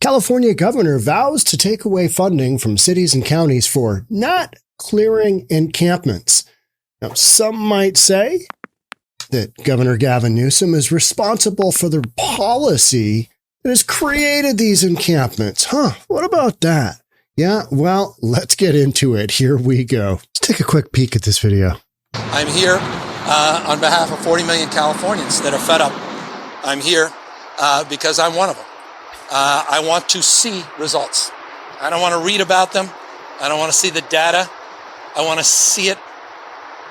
California governor vows to take away funding from cities and counties for not clearing encampments. Now, some might say that Governor Gavin Newsom is responsible for the policy that has created these encampments. What about that? Yeah, well, let's get into it. Here we go. Let's take a quick peek at this video. I'm here on behalf of 40 million Californians that are fed up. I'm here because I'm one of them. I want to see results. I don't want to read about them. I don't want to see the data. I want to see it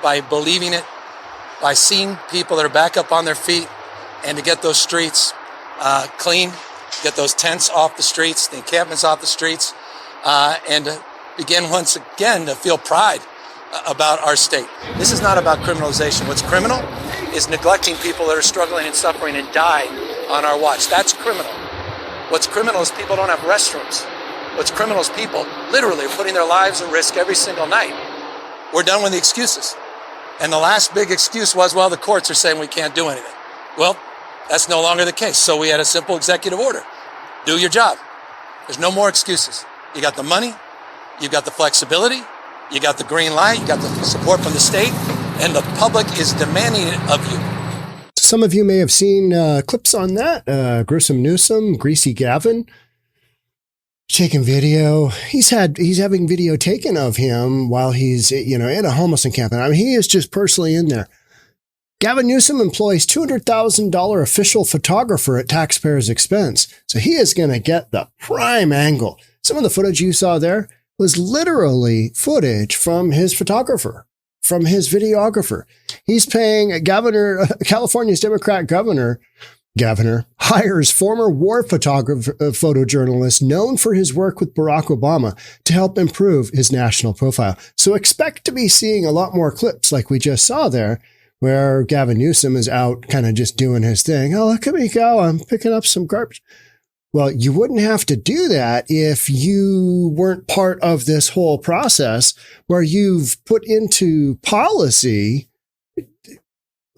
by believing it, by seeing people that are back up on their feet, and to get those streets clean, get those tents off the streets, the encampments off the streets, and to begin once again to feel pride about our state. This is not about criminalization. What's criminal is neglecting people that are struggling and suffering and dying on our watch. That's criminal. What's criminal is people don't have restrooms. What's criminal is people literally are putting their lives at risk every single night. We're done with the excuses. And the last big excuse was, well, the courts are saying we can't do anything. Well, that's no longer the case. So we had a simple executive order. Do your job. There's no more excuses. You got the money, you got the flexibility, you got the green light, you got the support from the state, and the public is demanding it of you. Some of you may have seen clips on that. Gruesome Newsom, Greasy Gavin, taking video. He's having video taken of him while he's, in a homeless encampment. I mean, he is just personally in there. Gavin Newsom employs $200,000 official photographer at taxpayers' expense. So he is going to get the prime angle. Some of the footage you saw there was literally footage from his photographer, from his videographer. He's paying California's Democrat governor hires former war photojournalist known for his work with Barack Obama to help improve his national profile. So expect to be seeing a lot more clips like we just saw there, where Gavin Newsom is out kind of just doing his thing. Oh, look at me go. I'm picking up some garbage. Well, you wouldn't have to do that if you weren't part of this whole process where you've put into policy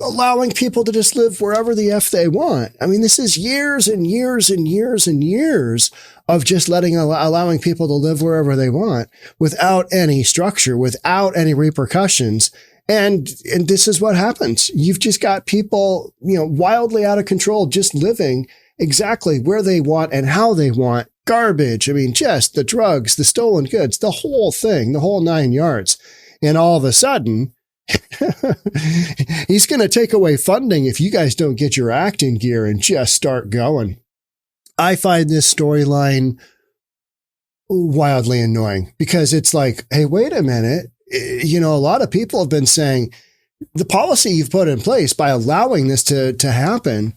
allowing people to just live wherever the F they want. I mean, this is years and years and years and years of just allowing people to live wherever they want without any structure, without any repercussions. And this is what happens. You've just got people, wildly out of control, just living exactly where they want and how they want. Garbage. I mean, just the drugs, the stolen goods, the whole thing, the whole 9 yards. And all of a sudden, he's going to take away funding if you guys don't get your act in gear and just start going. I find this storyline wildly annoying because it's like, hey, wait a minute. A lot of people have been saying the policy you've put in place by allowing this to happen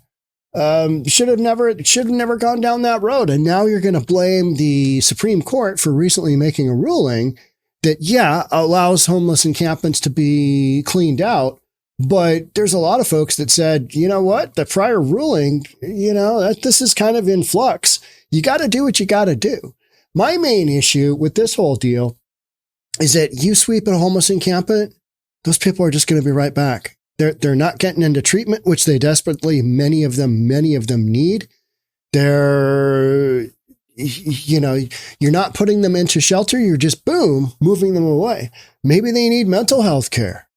should have never gone down that road. And now you're going to blame the Supreme Court for recently making a ruling that, allows homeless encampments to be cleaned out. But there's a lot of folks that said, you know what, the prior ruling, that this is kind of in flux. You got to do what you got to do. My main issue with this whole deal is that you sweep a homeless encampment, those people are just going to be right back. They're not getting into treatment, which they desperately, many of them need. They're, you're not putting them into shelter. You're just, boom, moving them away. Maybe they need mental health care.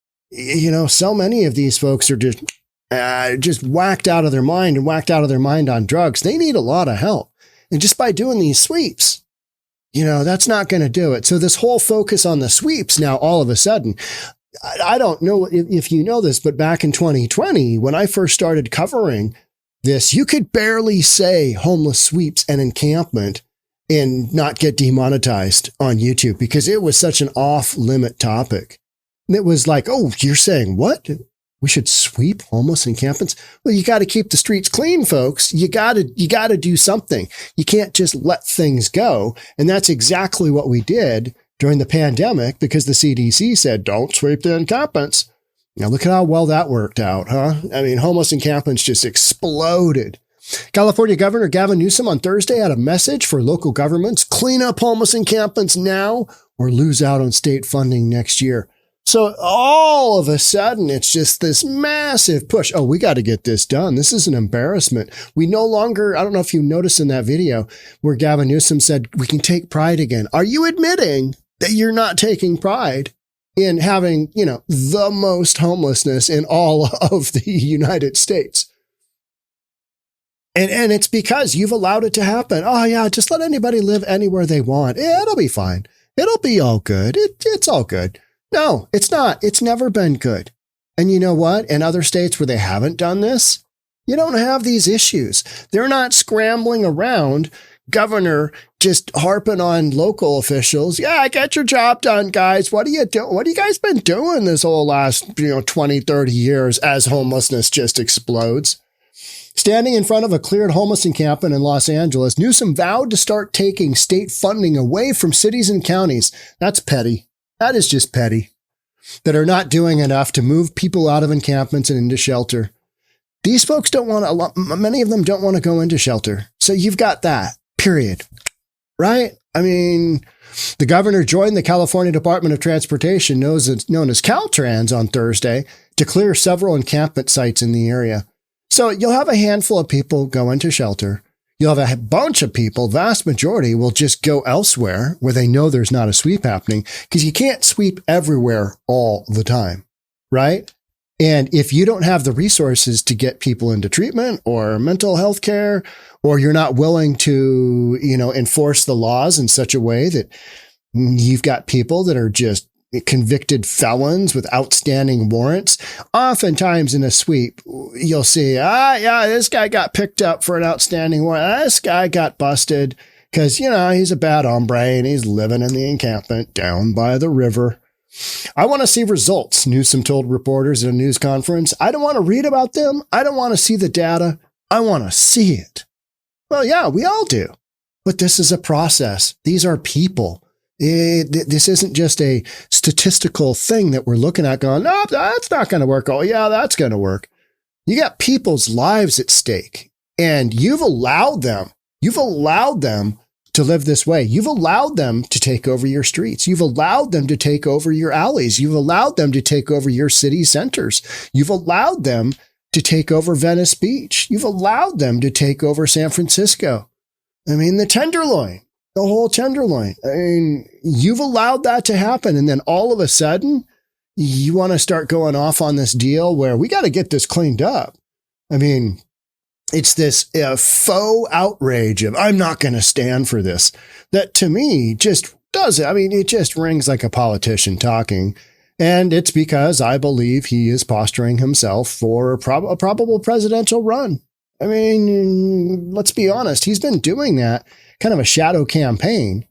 So many of these folks are just whacked out of their mind and whacked out of their mind on drugs. They need a lot of help. And just by doing these sweeps, that's not going to do it. So this whole focus on the sweeps now, all of a sudden, I don't know if you know this, but back in 2020, when I first started covering this, you could barely say homeless sweeps and encampment and not get demonetized on YouTube because it was such an off-limit topic. And it was like, oh, you're saying what? We should sweep homeless encampments? Well, you got to keep the streets clean, folks. You got to do something. You can't just let things go. And that's exactly what we did during the pandemic because the CDC said, don't sweep the encampments. Now look at how well that worked out, huh? I mean, homeless encampments just exploded. California Governor Gavin Newsom on Thursday had a message for local governments: clean up homeless encampments now or lose out on state funding next year. So all of a sudden, it's just this massive push. Oh, we got to get this done. This is an embarrassment. We no longer, I don't know if you noticed in that video where Gavin Newsom said, we can take pride again. Are you admitting that you're not taking pride in having, the most homelessness in all of the United States? And it's because you've allowed it to happen. Oh yeah, just let anybody live anywhere they want. Yeah, it'll be fine. It'll be all good. It's all good. No, it's not. It's never been good. And you know what? In other states where they haven't done this, you don't have these issues. They're not scrambling around, governor just harping on local officials. Yeah, get your job done, guys. What are you doing? What have you guys been doing this whole last, 20, 30 years as homelessness just explodes? Standing in front of a cleared homeless encampment in Los Angeles, Newsom vowed to start taking state funding away from cities and counties. That's petty. That is just petty. That are not doing enough to move people out of encampments and into shelter. These folks don't want to, many of them don't want to go into shelter. So you've got that, period. Right? I mean, the governor joined the California Department of Transportation, known as Caltrans, on Thursday to clear several encampment sites in the area. So you'll have a handful of people go into shelter. You'll have a bunch of people, vast majority, will just go elsewhere where they know there's not a sweep happening, because you can't sweep everywhere all the time, right? And if you don't have the resources to get people into treatment or mental health care, or you're not willing to, enforce the laws in such a way that you've got people that are just convicted felons with outstanding warrants. Oftentimes in a sweep, you'll see, this guy got picked up for an outstanding warrant. This guy got busted because, he's a bad hombre and he's living in the encampment down by the river. I want to see results, Newsom told reporters at a news conference. I don't want to read about them. I don't want to see the data. I want to see it. Well, yeah, we all do. But this is a process. These are people. This isn't just a statistical thing that we're looking at going, no, that's not going to work. Oh, yeah, that's going to work. You got people's lives at stake, and you've allowed them to live this way. You've allowed them to take over your streets. You've allowed them to take over your alleys. You've allowed them to take over your city centers. You've allowed them to take over Venice Beach. You've allowed them to take over San Francisco. I mean, the Tenderloin. The whole Tenderloin. I mean, you've allowed that to happen. And then all of a sudden, you want to start going off on this deal where we got to get this cleaned up. I mean, it's this faux outrage of, I'm not going to stand for this. That to me just does it. I mean, it just rings like a politician talking. And it's because I believe he is posturing himself for a probable presidential run. I mean, let's be honest. He's been doing that kind of a shadow campaign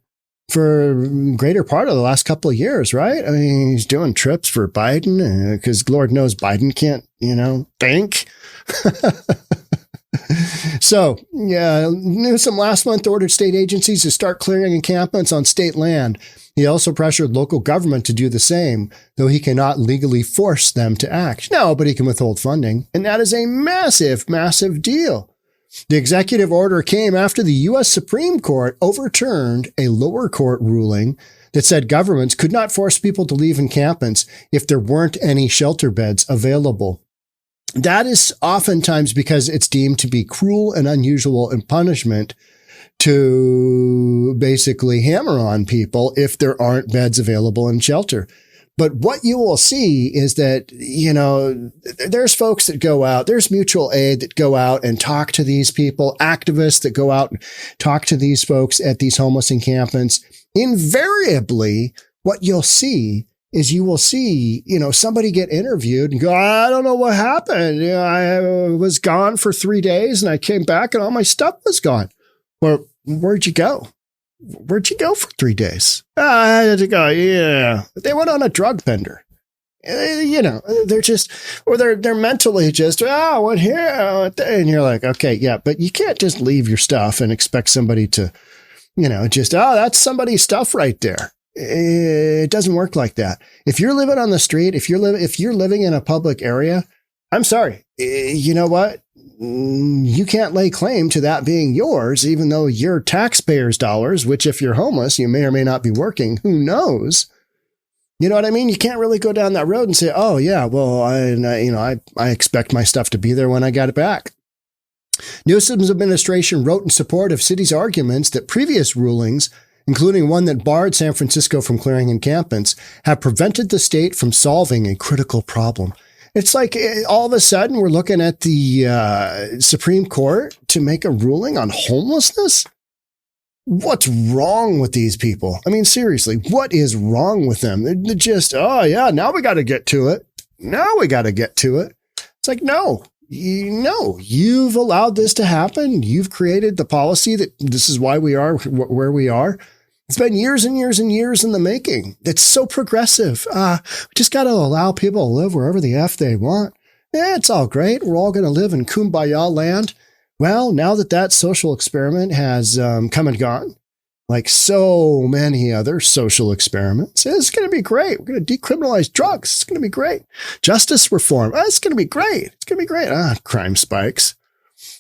for greater part of the last couple of years, right? I mean, he's doing trips for Biden because Lord knows Biden can't, think. So, yeah, Newsom last month ordered state agencies to start clearing encampments on state land. He also pressured local government to do the same, though he cannot legally force them to act. No, but he can withhold funding. And that is a massive, massive deal. The executive order came after the U.S. Supreme Court overturned a lower court ruling that said governments could not force people to leave encampments if there weren't any shelter beds available. That is oftentimes because it's deemed to be cruel and unusual in punishment to basically hammer on people if there aren't beds available in shelter. But what you will see is that, there's folks that go out, there's mutual aid that go out and talk to these people, activists that go out and talk to these folks at these homeless encampments. Invariably, what you'll see is somebody get interviewed and go, I don't know what happened. I was gone for 3 days and I came back and all my stuff was gone. Well, where'd you go? Where'd you go for 3 days? I had to go. Yeah. They went on a drug bender. They're just, or they're mentally just, what here? And you're like, okay, yeah, but you can't just leave your stuff and expect somebody to, that's somebody's stuff right there. It doesn't work like that. If you're living on the street, if you're living in a public area, I'm sorry. You know what? You can't lay claim to that being yours, even though your taxpayers' dollars, which if you're homeless, you may or may not be working, who knows? You know what I mean? You can't really go down that road and say, oh, yeah, well, I expect my stuff to be there when I got it back. Newsom's administration wrote in support of city's arguments that previous rulings, including one that barred San Francisco from clearing encampments, have prevented the state from solving a critical problem. It's like all of a sudden we're looking at the Supreme Court to make a ruling on homelessness. What's wrong with these people? I mean, seriously, what is wrong with them? They're just, oh, yeah, now we got to get to it. It's like, no, you've allowed this to happen. You've created the policy that this is why we are where we are. It's been years and years and years in the making. It's so progressive. We just got to allow people to live wherever the F they want. Yeah, it's all great. We're all going to live in kumbaya land. Well, now that social experiment has come and gone, like so many other social experiments, it's going to be great. We're going to decriminalize drugs. It's going to be great. Justice reform. It's going to be great. Crime spikes.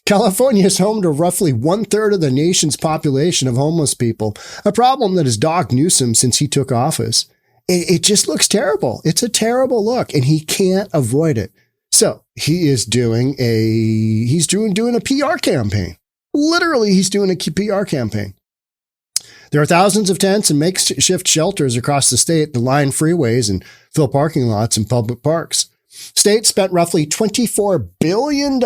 California is home to roughly 1/3 of the nation's population of homeless people, a problem that has dogged Newsom since he took office. It just looks terrible. It's a terrible look, and he can't avoid it. So he is doing a PR campaign. Literally, he's doing a PR campaign. There are thousands of tents and makeshift shelters across the state that line freeways and fill parking lots and public parks. State spent roughly $24 billion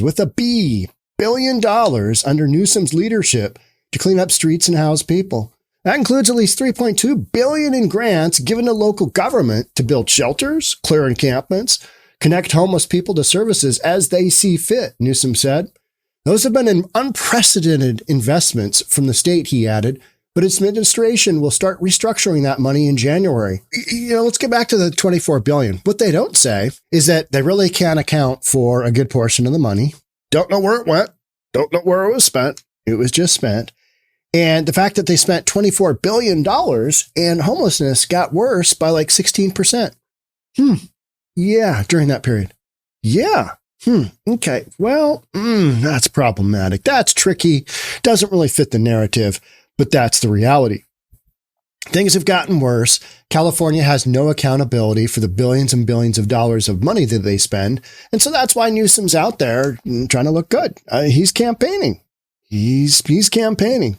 with a B, $billion under Newsom's leadership to clean up streets and house people. That includes at least $3.2 billion in grants given to local government to build shelters, clear encampments, connect homeless people to services as they see fit, Newsom said. Those have been unprecedented investments from the state, he added, but its administration will start restructuring that money in January. Let's get back to the $24 billion. What they don't say is that they really can't account for a good portion of the money. Don't know where it went. Don't know where it was spent. It was just spent. And the fact that they spent $24 billion and homelessness got worse by like 16%. Yeah, during that period. Yeah. Okay. Well, that's problematic. That's tricky. Doesn't really fit the narrative, but that's the reality. Things have gotten worse. California has no accountability for the billions and billions of dollars of money that they spend. And so that's why Newsom's out there trying to look good. He's campaigning. He's campaigning.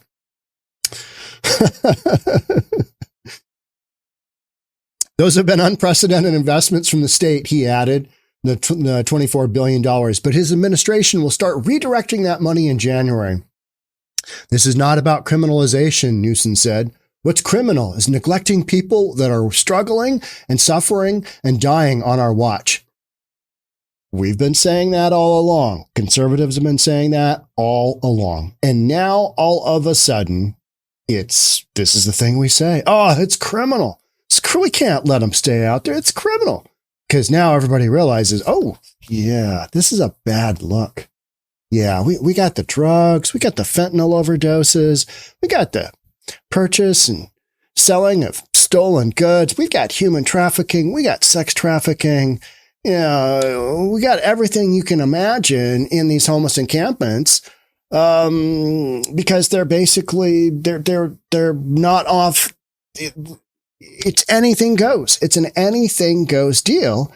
Those have been unprecedented investments from the state, he added, the $24 billion. But his administration will start redirecting that money in January. This is not about criminalization, Newsom said. What's criminal is neglecting people that are struggling and suffering and dying on our watch. We've been saying that all along. Conservatives have been saying that all along. And now, all of a sudden, this is the thing we say. Oh, it's criminal. We can't let them stay out there. It's criminal. Because now everybody realizes, oh, yeah, this is a bad look. Yeah, we got the drugs. We got the fentanyl overdoses. We got the purchase and selling of stolen goods. We've got human trafficking. We got sex trafficking. We got everything you can imagine in these homeless encampments. Because they're basically, they're not off. It's anything goes. It's an anything goes deal,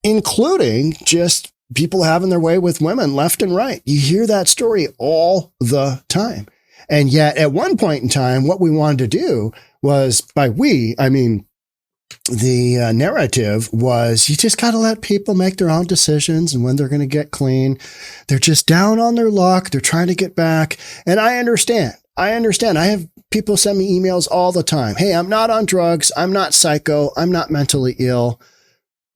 including just people having their way with women left and right. You hear that story all the time. And yet at one point in time, what we wanted to do was, by we, I mean, the narrative was you just got to let people make their own decisions and when they're going to get clean. They're just down on their luck. They're trying to get back. And I understand. I have people send me emails all the time. Hey, I'm not on drugs. I'm not psycho. I'm not mentally ill,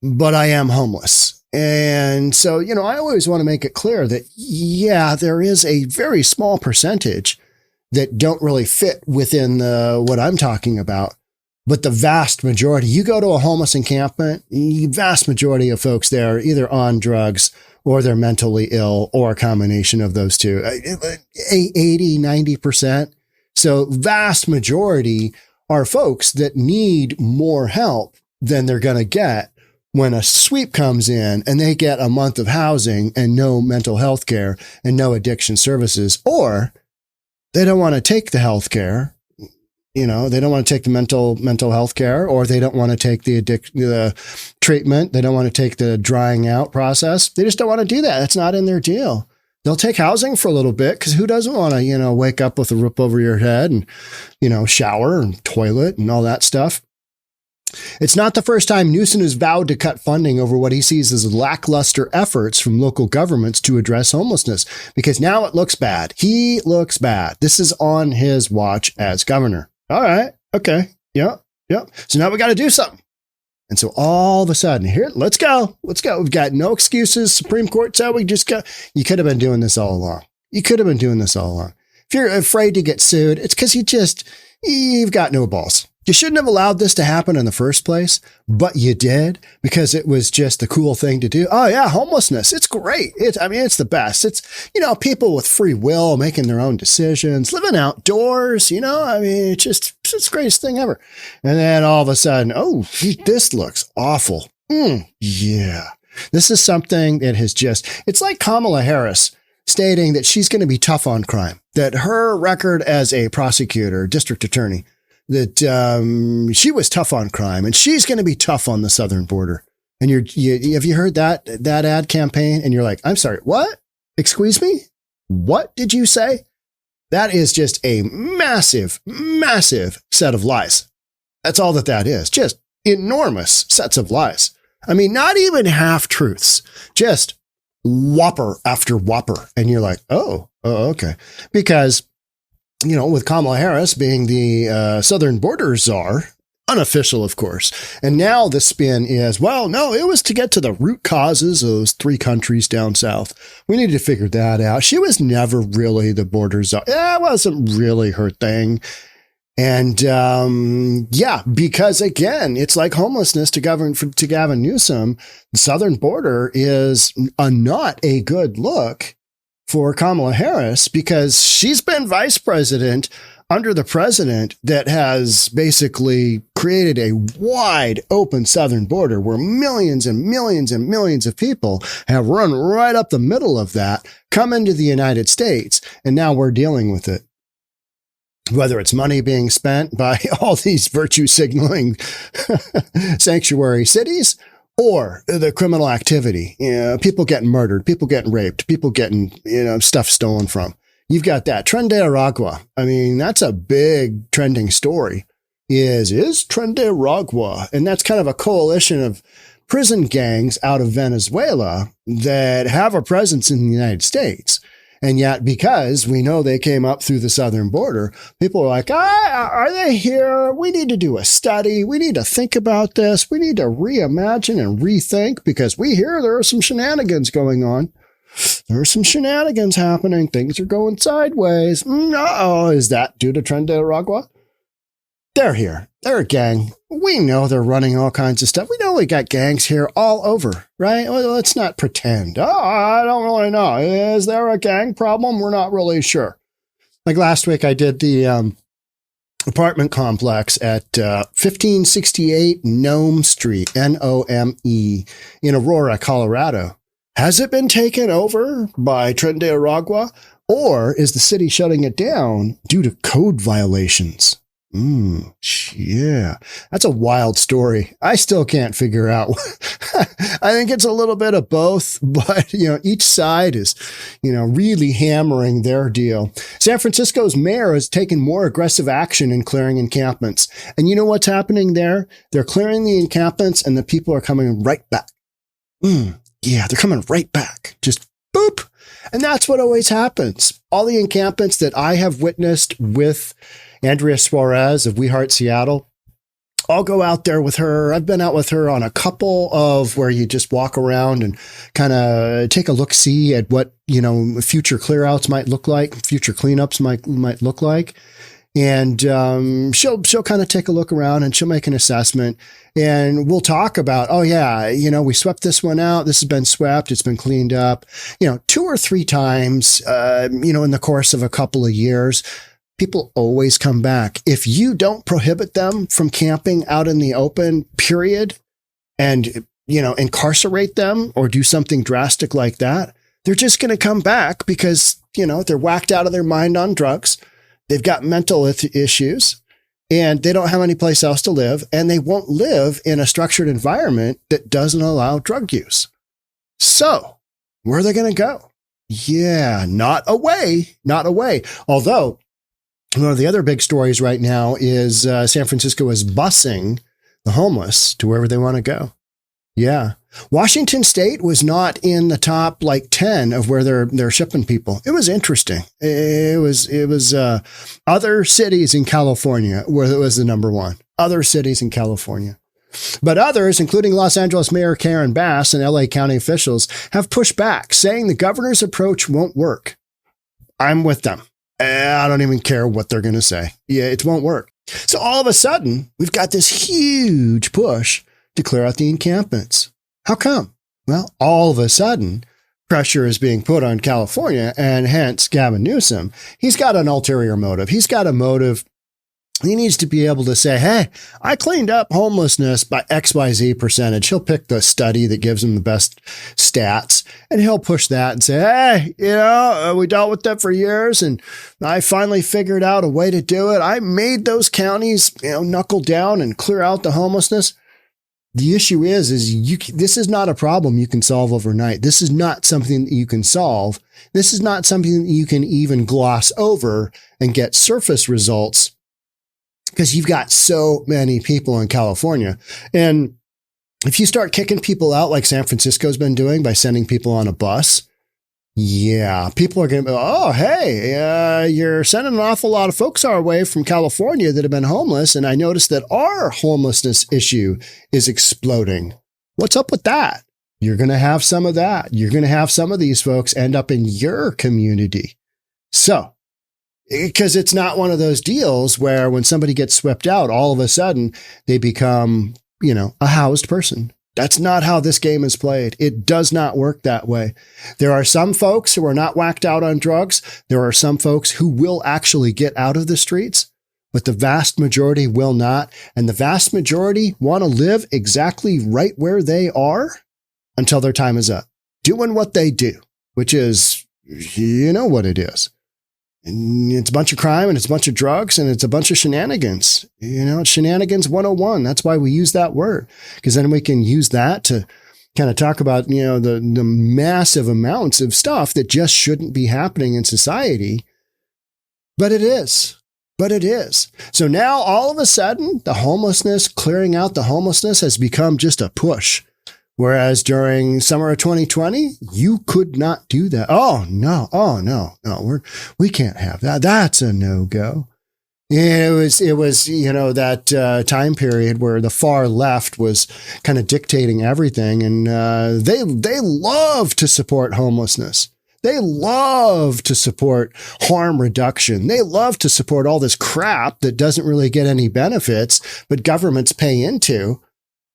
but I am homeless. And so, I always want to make it clear that, yeah, there is a very small percentage that don't really fit within what I'm talking about. But the vast majority, you go to a homeless encampment, the vast majority of folks there are either on drugs or they're mentally ill or a combination of those two, 80, 90%. So vast majority are folks that need more help than they're going to get when a sweep comes in and they get a month of housing and no mental health care and no addiction services, or they don't want to take the health care They don't want to take the mental health care, or they don't want to take the treatment. They don't want to take the drying out process. They just don't want to do that. That's not in their deal. They'll take housing for a little bit, because who doesn't want to, wake up with a roof over your head and, shower and toilet and all that stuff. It's not the first time Newsom has vowed to cut funding over what he sees as lackluster efforts from local governments to address homelessness, because now it looks bad. He looks bad. This is on his watch as governor. All right. Okay. Yeah. So now we got to do something. And so all of a sudden, here, let's go. We've got no excuses. Supreme Court said we just go. You could have been doing this all along. If you're afraid to get sued, it's because you've got no balls. You shouldn't have allowed this to happen in the first place, but you did, because it was just the cool thing to do. Oh yeah, homelessness. It's great. It's the best. It's, people with free will making their own decisions, living outdoors, it's the greatest thing ever. And then all of a sudden, this looks awful. Yeah. This is something that it's like Kamala Harris stating that she's going to be tough on crime, that her record as a prosecutor, district attorney, that she was tough on crime, and she's going to be tough on the southern border. And have you heard that ad campaign? And you're like, I'm sorry, what? Excuse me? What did you say? That is just a massive, massive set of lies. That's all that is. Just enormous sets of lies. Not even half truths, just whopper after whopper. And you're like, oh, okay. Because with Kamala Harris being the southern border czar, unofficial, of course. And now the spin is, well, no, it was to get to the root causes of those 3 countries down south. We need to figure that out. She was never really the border czar. It wasn't really her thing. And because again, it's like homelessness to Gavin Newsom. The southern border is not a good look for Kamala Harris, because she's been vice president under the president that has basically created a wide open southern border where millions and millions and millions of people have run right up the middle of that, come into the United States, and now we're dealing with it. Whether it's money being spent by all these virtue signaling sanctuary cities, or the criminal activity, people getting murdered, people getting raped, people getting, stuff stolen from. You've got that. Tren de Aragua. That's a big trending story. Is Tren de Aragua. And that's kind of a coalition of prison gangs out of Venezuela that have a presence in the United States. And yet, because we know they came up through the southern border, people are like, are they here? We need to do a study. We need to think about this. We need to reimagine and rethink, because we hear there are some shenanigans going on. There are some shenanigans happening. Things are going sideways. Is that due to Tren de Aragua? They're here. They're a gang. We know they're running all kinds of stuff. We know we got gangs here all over, right? Well, let's not pretend. I don't really know. Is there a gang problem? We're not really sure. Like last week, I did the apartment complex at 1568 Nome Street, Nome, in Aurora, Colorado. Has it been taken over by Tren de Aragua, or is the city shutting it down due to code violations? Yeah, that's a wild story. I still can't figure out. I think it's a little bit of both, but each side is, really hammering their deal. San Francisco's mayor has taken more aggressive action in clearing encampments. And you know what's happening there? They're clearing the encampments and the people are coming right back. Yeah, they're coming right back. Just boop. And that's what always happens. All the encampments that I have witnessed with Andrea Suarez of We Heart Seattle, I'll go out there with her. I've been out with her on a couple of where you just walk around and kind of take a look-see at what, future clear-outs might look like, future cleanups might look like. And she'll kind of take a look around and she'll make an assessment, and we'll talk about, we swept this one out. This has been swept. It's been cleaned up, 2 or 3 times, in the course of a couple of years. People always come back. If you don't prohibit them from camping out in the open, period, and, incarcerate them or do something drastic like that, they're just going to come back because, they're whacked out of their mind on drugs. They've got mental issues, and they don't have any place else to live, and they won't live in a structured environment that doesn't allow drug use. So where are they going to go? Yeah, not away. Although one of the other big stories right now is San Francisco is busing the homeless to wherever they want to go. Yeah. Washington State was not in the top 10 of where they're shipping people. It was interesting. It was other cities in California where it was the number one. Other cities in California. But others, including Los Angeles Mayor Karen Bass and LA County officials, have pushed back, saying the governor's approach won't work. I'm with them. I don't even care what they're going to say. Yeah, it won't work. So all of a sudden, we've got this huge push to clear out the encampments. How come? Well, all of a sudden, pressure is being put on California, and hence Gavin Newsom. He's got an ulterior motive. He's got a motive. He needs to be able to say, hey, I cleaned up homelessness by XYZ percentage. He'll pick the study that gives him the best stats, and he'll push that and say, hey, we dealt with that for years, and I finally figured out a way to do it. I made those counties, knuckle down and clear out the homelessness. The issue is this is not a problem you can solve overnight. This is not something that you can solve. This is not something that you can even gloss over and get surface results, because you've got so many people in California. And if you start kicking people out like San Francisco's been doing by sending people on a bus, yeah, people are going to be, oh, hey, you're sending an awful lot of folks our way from California that have been homeless. And I noticed that our homelessness issue is exploding. What's up with that? You're going to have some of that. You're going to have some of these folks end up in your community. So, because it's not one of those deals where when somebody gets swept out, all of a sudden they become, a housed person. That's not how this game is played. It does not work that way. There are some folks who are not whacked out on drugs. There are some folks who will actually get out of the streets, but the vast majority will not. And the vast majority want to live exactly right where they are until their time is up, doing what they do, which is, what it is. And it's a bunch of crime, and it's a bunch of drugs, and it's a bunch of shenanigans. It's shenanigans 101. That's why we use that word, because then we can use that to kind of talk about, the massive amounts of stuff that just shouldn't be happening in society. But it is. So now all of a sudden, clearing out the homelessness has become just a push. Whereas during summer of 2020, you could not do that. Oh, no, we can't have that. That's a no-go. It was, that time period where the far left was kind of dictating everything. And they love to support homelessness. They love to support harm reduction. They love to support all this crap that doesn't really get any benefits, but governments pay into.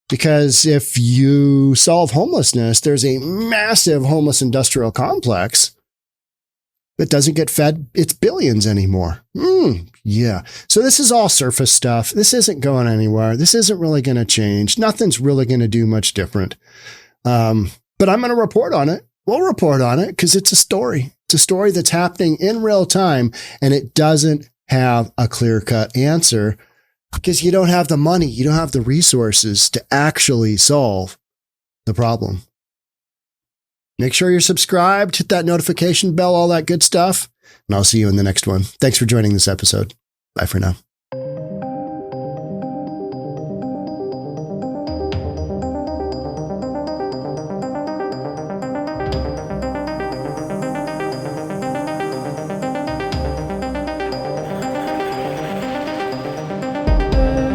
Because if you solve homelessness, there's a massive homeless industrial complex that doesn't get fed its billions anymore. Yeah. So this is all surface stuff. This isn't going anywhere. This isn't really going to change. Nothing's really going to do much different. But I'm going to report on it. We'll report on it because it's a story. It's a story that's happening in real time, and it doesn't have a clear-cut answer. Because you don't have the money, you don't have the resources to actually solve the problem. Make sure you're subscribed, hit that notification bell, all that good stuff, and I'll see you in the next one. Thanks for joining this episode. Bye for now.